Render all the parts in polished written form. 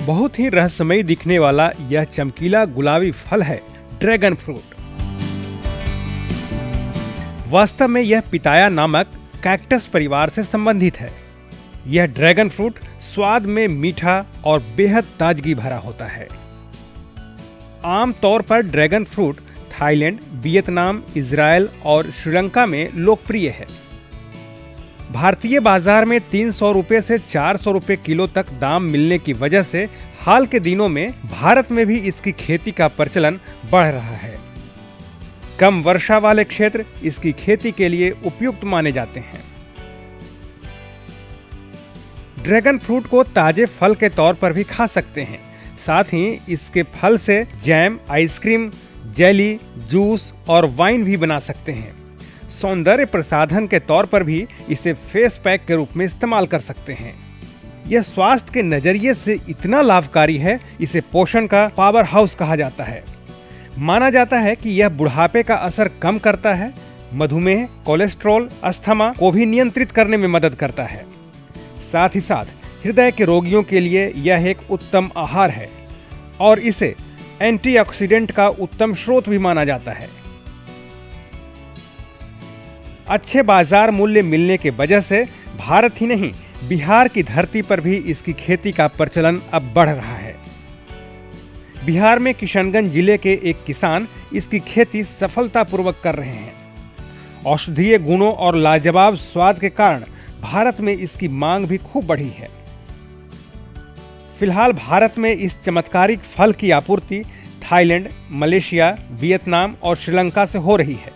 बहुत ही रहस्यमयी दिखने वाला यह चमकीला गुलाबी फल है ड्रैगन फ्रूट। वास्तव में यह पिताया नामक कैक्टस परिवार से संबंधित है। यह ड्रैगन फ्रूट स्वाद में मीठा और बेहद ताजगी भरा होता है। आमतौर पर dragon fruit Thailand, Vietnam, Israel और श्रीलंका में लोकप्रिय है। भारतीय बाजार में 300 रुपए से 400 रुपए किलो तक दाम मिलने की वजह से हाल के दिनों में भारत में भी इसकी खेती का प्रचलन बढ़ रहा है। कम वर्षा वाले क्षेत्र इसकी खेती के लिए उपयुक्त माने जाते हैं। ड्रैगन फ्रूट को ताजे फल के तौर पर भी खा सकते हैं। साथ ही इसके फल से जैम, आइसक्रीम, जेली, जूस और वाइन भी बना सकते हैं। सौंदर्य प्रसाधन के तौर पर भी इसे फेस पैक के रूप में इस्तेमाल कर सकते हैं। यह स्वास्थ्य के नजरिए से इतना लाभकारी है, इसे पोषण का पावर हाउस कहा जाता है। माना जाता है कि यह बुढ़ापे का असर कम करता है, मधुमेह, कोलेस्ट्रॉल, अस्थमा को भी नियंत्रित करने में मदद करता है। साथ ही साथ हृदय के रोगियों के लिए यह एक उत्तम आहार है और इसे एंटीऑक्सीडेंट का उत्तम स्रोत भी माना जाता है। अच्छे बाजार मूल्य मिलने के वजह से भारत ही नहीं, बिहार की धरती पर भी इसकी खेती का प्रचलन अब बढ़ रहा है। बिहार में किशनगंज जिले के एक किसान इसकी खेती सफलतापूर्वक कर रहे हैं। औषधीय गुणों और लाजवाब स्वाद के कारण भारत में इसकी मांग भी खूब बढ़ी है। फिलहाल भारत में इस चमत्कारिक फल की आपूर्ति थाईलैंड, मलेशिया, वियतनाम और श्रीलंका से हो रही है,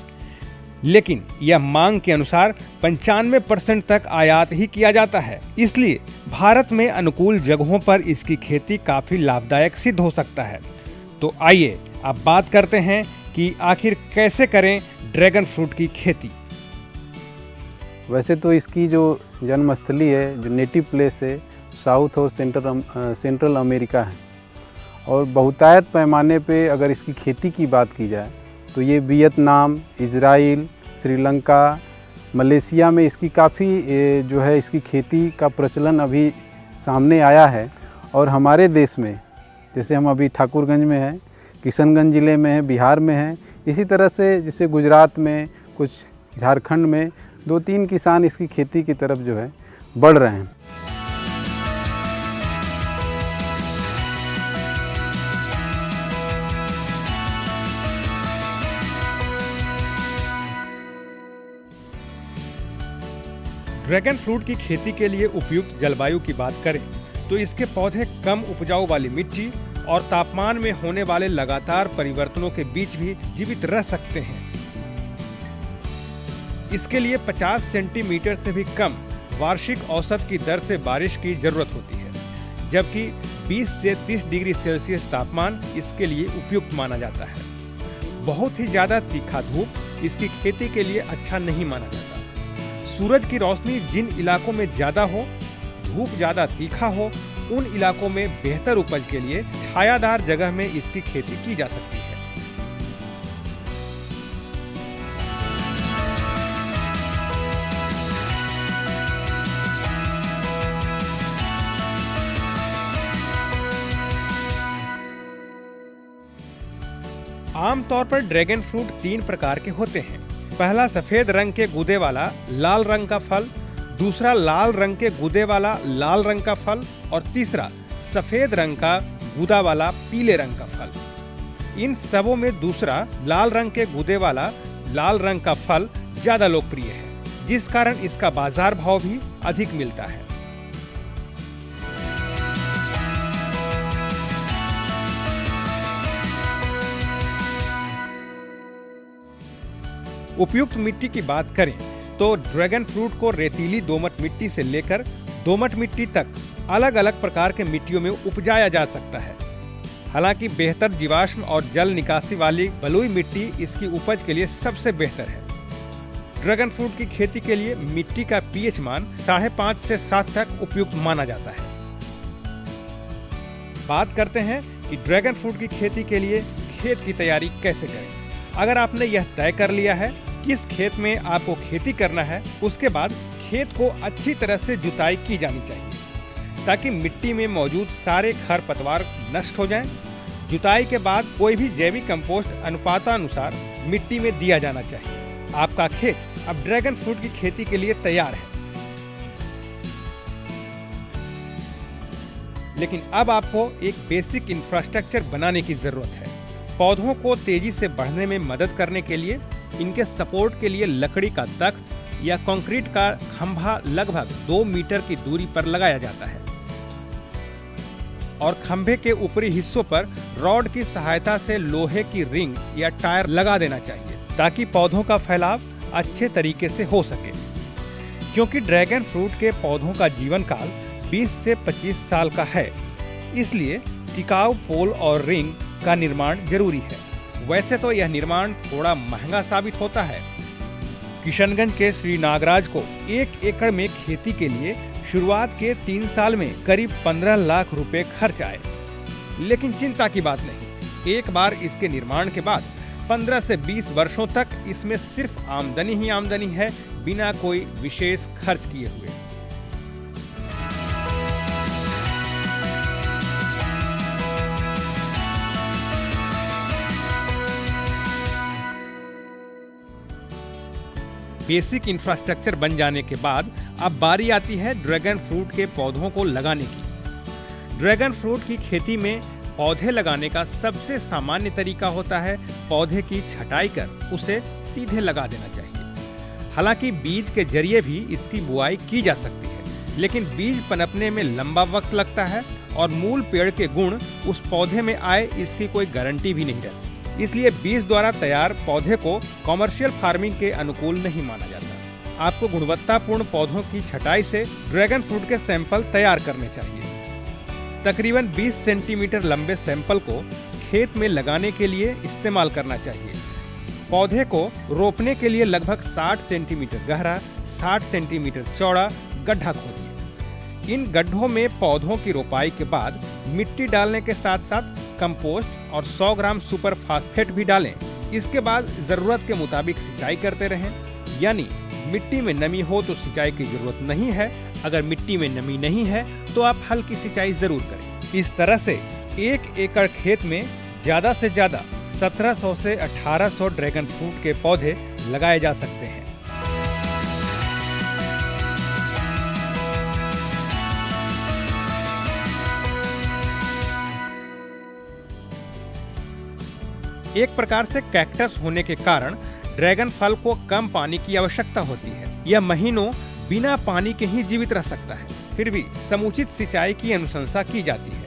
लेकिन यह मांग के अनुसार 95% तक आयात ही किया जाता है। इसलिए भारत में अनुकूल जगहों पर इसकी खेती काफी लाभदायक सिद्ध हो सकता है। तो आइए अब बात करते हैं कि आखिर कैसे करें ड्रैगन फ्रूट की खेती। वैसे तो इसकी जो जन्मस्थली है, जो नेटिव प्लेस है, साउथ और सेंट्रल अमेरिका है और बहुतायत पैमाने पे अगर इसकी खेती की बात की जाए तो ये वियतनाम, इजराइल, श्रीलंका, मलेशिया में इसकी काफ़ी जो है इसकी खेती का प्रचलन अभी सामने आया है। और हमारे देश में जैसे हम अभी ठाकुरगंज में हैं, किशनगंज ज़िले में हैं, बिहार में हैं, इसी तरह से जैसे गुजरात में, कुछ झारखंड में 2-3 किसान इसकी खेती की तरफ जो है बढ़ रहे हैं। ड्रैगन फ्रूट की खेती के लिए उपयुक्त जलवायु की बात करें तो इसके पौधे कम उपजाऊ वाली मिट्टी और तापमान में होने वाले लगातार परिवर्तनों के बीच भी जीवित रह सकते हैं। इसके लिए 50 सेंटीमीटर से भी कम वार्षिक औसत की दर से बारिश की जरूरत होती है, जबकि 20 से 30 डिग्री सेल्सियस तापमान इसके लिए उपयुक्त माना जाता है। बहुत ही ज्यादा तीखा धूप इसकी खेती के लिए अच्छा नहीं माना जाता। सूरज की रोशनी जिन इलाकों में ज्यादा हो, धूप ज्यादा तीखा हो, उन इलाकों में बेहतर उपज के लिए छायादार जगह में इसकी खेती की जा सकती है। आमतौर पर ड्रैगन फ्रूट 3 प्रकार के होते हैं। पहला सफेद रंग के गूदे वाला लाल रंग का फल, दूसरा लाल रंग के गूदे वाला लाल रंग का फल और तीसरा सफेद रंग का गूदा वाला पीले रंग का फल। इन सबों में दूसरा लाल रंग के गूदे वाला लाल रंग का फल ज्यादा लोकप्रिय है, जिस कारण इसका बाजार भाव भी अधिक मिलता है। उपयुक्त मिट्टी की बात करें तो ड्रैगन फ्रूट को रेतीली दोमट मिट्टी से लेकर दोमट मिट्टी तक अलग अलग प्रकार के मिट्टियों में उपजाया जा सकता है। हालांकि बेहतर जीवाश्म और जल निकासी वाली बलुई मिट्टी इसकी उपज के लिए सबसे बेहतर है। ड्रैगन फ्रूट की खेती के लिए मिट्टी का पीएच मान 5.5 से 7 तक उपयुक्त माना जाता है। बात करते हैं कि ड्रैगन फ्रूट की खेती के लिए खेत की तैयारी कैसे करें। अगर आपने यह तय कर लिया है किस खेत में आपको खेती करना है, उसके बाद खेत को अच्छी तरह से जुताई की जानी चाहिए। ताकि मिट्टी में मौजूद सारे खरपतवार नष्ट हो जाएं। जुताई के बाद कोई भी जैविक कंपोस्ट अनुपातानुसार मिट्टी में दिया जाना चाहिए। आपका खेत अब ड्रैगन फ्रूट की खेती के लिए तैयार है। लेकिन अब आपको एक बेसिक इंफ्रास्ट्रक्चर बनाने की जरूरत है। पौधों को तेजी से बढ़ने में मदद करने के लिए इनके सपोर्ट के लिए लकड़ी का तख्त या कंक्रीट का खंभा लगभग 2 मीटर की दूरी पर लगाया जाता है और खंभे के ऊपरी हिस्सों पर रॉड की सहायता से लोहे की रिंग या टायर लगा देना चाहिए ताकि पौधों का फैलाव अच्छे तरीके से हो सके। क्योंकि ड्रैगन फ्रूट के पौधों का जीवन काल 20 से 25 साल का है, इसलिए टिकाऊ पोल और रिंग का निर्माण जरूरी है। वैसे तो यह निर्माण थोड़ा महंगा साबित होता है। किशनगंज के श्री नागराज को 1 एकड़ में खेती के लिए शुरुआत के 3 साल में करीब 15 लाख रुपए खर्च आए। लेकिन चिंता की बात नहीं, एक बार इसके निर्माण के बाद 15 से 20 वर्षों तक इसमें सिर्फ आमदनी ही आमदनी है, बिना कोई विशेष खर्च किए हुए। बेसिक इंफ्रास्ट्रक्चर बन जाने के बाद अब बारी आती है ड्रैगन फ्रूट के पौधों को लगाने की। ड्रैगन फ्रूट की खेती में पौधे लगाने का सबसे सामान्य तरीका होता है पौधे की छटाई कर उसे सीधे लगा देना चाहिए। हालांकि बीज के जरिए भी इसकी बुआई की जा सकती है, लेकिन बीज पनपने में लंबा वक्त लगता है और मूल पेड़ के गुण उस पौधे में आए इसकी कोई गारंटी भी नहीं रहती। इसलिए बीज द्वारा तैयार पौधे को कमर्शियल फार्मिंग के अनुकूल नहीं माना जाता। आपको गुणवत्तापूर्ण पौधों की छटाई से ड्रैगन फ्रूट के सैंपल तैयार करने चाहिए। तकरीबन 20 सेंटीमीटर लंबे सैंपल को खेत में लगाने के लिए इस्तेमाल करना चाहिए। पौधे को रोपने के लिए लगभग 60 सेंटीमीटर गहरा, 60 सेंटीमीटर चौड़ा गड्ढा खोदिए। इन गड्ढों में पौधों की रोपाई के बाद मिट्टी डालने के साथ साथ कंपोस्ट और 100 ग्राम सुपर फास्फेट भी डालें। इसके बाद जरूरत के मुताबिक सिंचाई करते रहें। यानी मिट्टी में नमी हो तो सिंचाई की जरूरत नहीं है, अगर मिट्टी में नमी नहीं है तो आप हल्की सिंचाई जरूर करें। इस तरह से 1 एकड़ खेत में ज्यादा से ज्यादा 1700 से 1800 ड्रैगन फ्रूट के पौधे लगाए जा सकते हैं। एक प्रकार से कैक्टस होने के कारण ड्रैगन फल को कम पानी की आवश्यकता होती है। यह महीनों बिना पानी के ही जीवित रह सकता है, फिर भी समुचित सिंचाई की अनुशंसा की जाती है।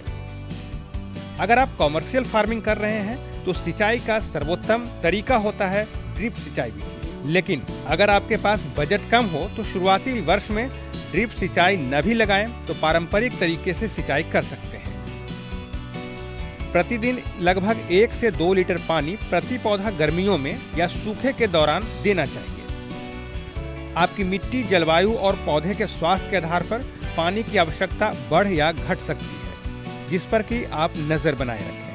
अगर आप कॉमर्शियल फार्मिंग कर रहे हैं तो सिंचाई का सर्वोत्तम तरीका होता है ड्रिप सिंचाई विधि। लेकिन अगर आपके पास बजट कम हो तो शुरुआती वर्ष में ड्रिप सिंचाई न भी लगाएं तो पारंपरिक तरीके से सिंचाई कर सकते हैं। प्रतिदिन लगभग 1 से 2 लीटर पानी प्रति पौधा गर्मियों में या सूखे के दौरान देना चाहिए। आपकी मिट्टी, जलवायु और पौधे के स्वास्थ्य के आधार पर पानी की आवश्यकता बढ़ या घट सकती है, जिस पर कि आप नजर बनाए रखें।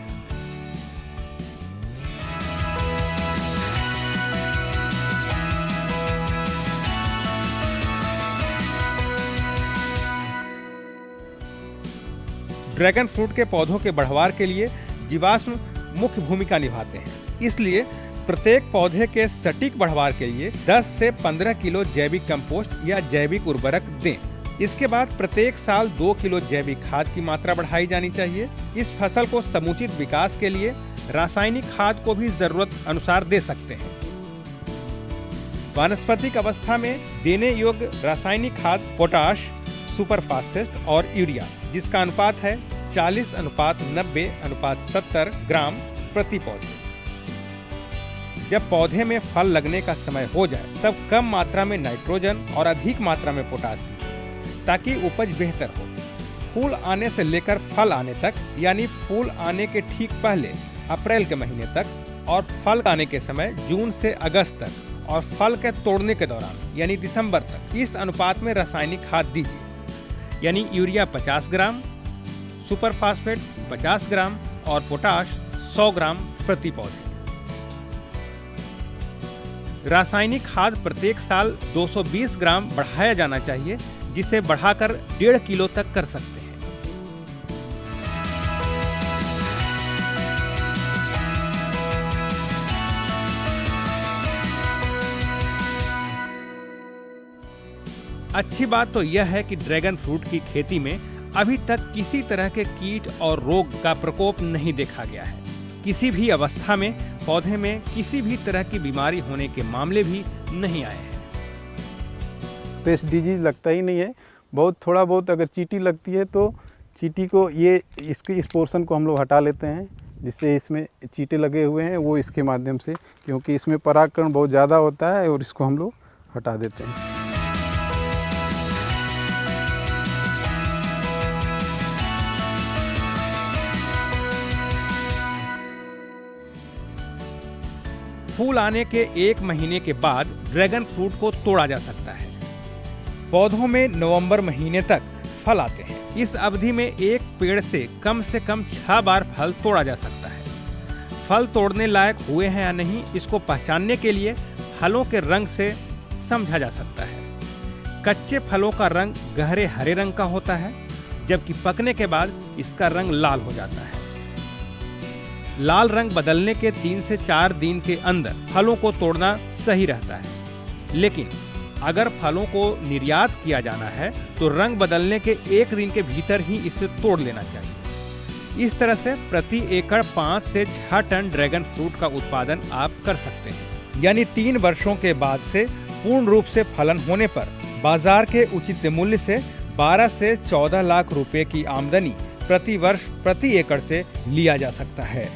ड्रैगन फ्रूट के पौधों के बढ़वार के लिए जीवाश्म मुख्य भूमिका निभाते हैं। इसलिए प्रत्येक पौधे के सटीक बढ़वार के लिए 10 से 15 किलो जैविक कंपोस्ट या जैविक उर्वरक दें। इसके बाद प्रत्येक साल 2 किलो जैविक खाद की मात्रा बढ़ाई जानी चाहिए। इस फसल को समुचित विकास के लिए रासायनिक खाद को भी जरूरत अनुसार दे सकते हैं। वानस्पतिक अवस्था में देने योग्य रासायनिक खाद पोटाश, सुपर फास्फेट और यूरिया, जिसका अनुपात है 40:90:70 ग्राम प्रति पौधे। जब पौधे में फल लगने का समय हो जाए तब कम मात्रा में नाइट्रोजन और अधिक मात्रा में पोटाश दीजिए ताकि उपज बेहतर हो। फूल आने से लेकर फल आने तक, यानी फूल आने के ठीक पहले अप्रैल के महीने तक और फल आने के समय जून से अगस्त तक और फल के तोड़ने के दौरान यानी दिसंबर तक इस अनुपात में रासायनिक खाद दीजिए। यानी यूरिया 50 ग्राम, सुपर फास्फेट 50 ग्राम और पोटाश 100 ग्राम प्रति पौधे। रासायनिक खाद प्रत्येक साल 220 ग्राम बढ़ाया जाना चाहिए, जिसे बढ़ाकर 1.5 किलो तक कर सकते हैं। अच्छी बात तो यह है कि ड्रैगन फ्रूट की खेती में अभी तक किसी तरह के कीट और रोग का प्रकोप नहीं देखा गया है। किसी भी अवस्था में पौधे में किसी भी तरह की बीमारी होने के मामले भी नहीं आए हैं। पेस्ट डिजीज लगता ही नहीं है। बहुत थोड़ा बहुत अगर चींटी लगती है तो चींटी को इस पोर्शन को हम लोग हटा लेते हैं, जिससे इसमें चींटे लगे हुए हैं वो इसके माध्यम से, क्योंकि इसमें परागकण बहुत ज़्यादा होता है और इसको हम लोग हटा देते हैं। फूल आने के 1 महीने के बाद ड्रैगन फ्रूट को तोड़ा जा सकता है। पौधों में नवंबर महीने तक फल आते हैं। इस अवधि में एक पेड़ से कम 6 बार फल तोड़ा जा सकता है। फल तोड़ने लायक हुए हैं या नहीं, इसको पहचानने के लिए फलों के रंग से समझा जा सकता है। कच्चे फलों का रंग गहरे हरे रंग का होता है, जबकि पकने के बाद इसका रंग लाल हो जाता है। लाल रंग बदलने के 3 से 4 दिन के अंदर फलों को तोड़ना सही रहता है, लेकिन अगर फलों को निर्यात किया जाना है तो रंग बदलने के 1 दिन के भीतर ही इसे तोड़ लेना चाहिए। इस तरह से प्रति एकड़ 5 से 6 टन ड्रैगन फ्रूट का उत्पादन आप कर सकते हैं। यानी 3 वर्षों के बाद से पूर्ण रूप से फलन होने पर बाजार के उचित मूल्य से 12 से 14 लाख रुपए की आमदनी प्रति वर्ष प्रति एकड़ से लिया जा सकता है।